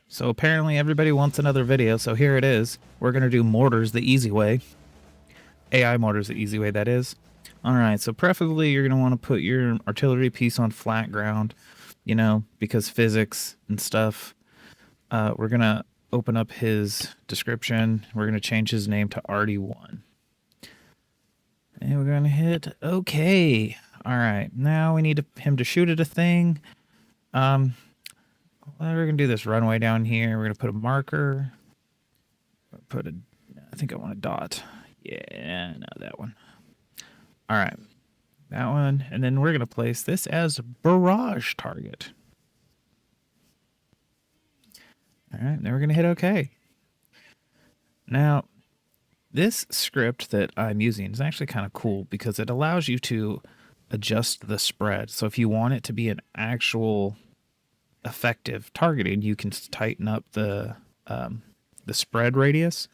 So apparently everybody wants another video, so here it is. We're going to do mortars the easy way. AI mortars the easy way, that is. Alright, so preferably you're going to want to put your artillery piece on flat ground, you know, because physics and stuff. We're going to open up his description. We're going to change his name to Arty1. And we're going to hit OK. Alright, now we need him to shoot at a thing. We're going to do this runway down here. We're going to put a marker. I think I want a dot. Yeah, no, that one. All right, that one. And then we're going to place this as barrage target. All right, then we're going to hit OK. Now, this script that I'm using is actually kind of cool because it allows you to adjust the spread. So if you want it to be an actual effective targeting, you can tighten up the spread radius.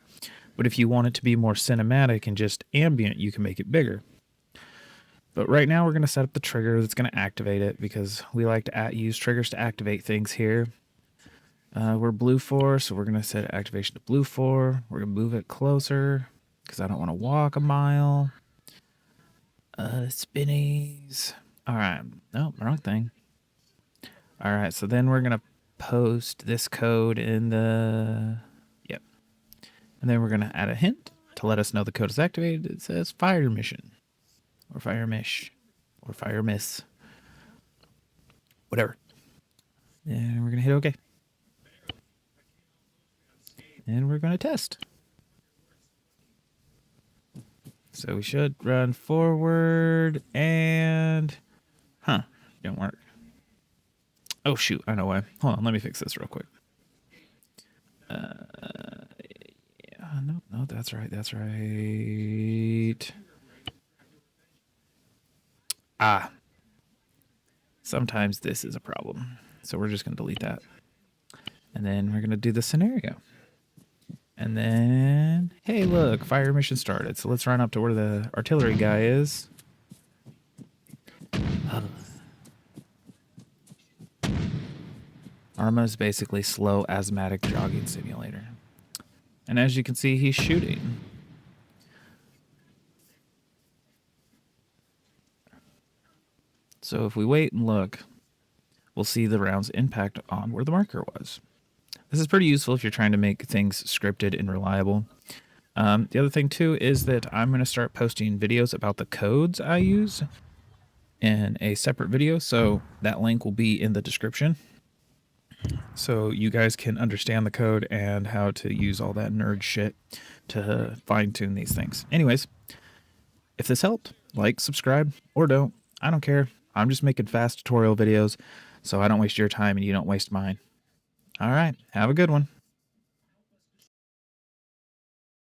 But if you want it to be more cinematic and just ambient, you can make it bigger. But right now we're going to set up the trigger that's going to activate it because we like to use triggers to activate things here. We're blue 4, so we're going to set activation to blue 4. We're going to move it closer because I don't want to walk a mile. Spinnies. All right. No, wrong thing. All right, so then we're going to post this code in the... Yep. And then we're going to add a hint to let us know the code is activated. It says fire mission. Or fire mish. Or fire miss. Whatever. And we're going to hit OK. And we're going to test. So we should run forward and... Huh. Didn't work. Oh, shoot. I know why. Hold on. Let me fix this real quick. Yeah. No, that's right. That's right. Ah. Sometimes this is a problem. So we're just going to delete that. And then we're going to do the scenario. And then, hey, look, fire mission started. So let's run up to where the artillery guy is. Arma is basically slow, asthmatic jogging simulator. And as you can see, he's shooting. So if we wait and look, we'll see the round's impact on where the marker was. This is pretty useful if you're trying to make things scripted and reliable. The other thing, too, is that I'm going to start posting videos about the codes I use in a separate video, so that link will be in the description. So you guys can understand the code and how to use all that nerd shit to fine-tune these things. Anyways, if this helped, like, subscribe, or don't. I don't care. I'm just making fast tutorial videos, so I don't waste your time and you don't waste mine. All right, have a good one.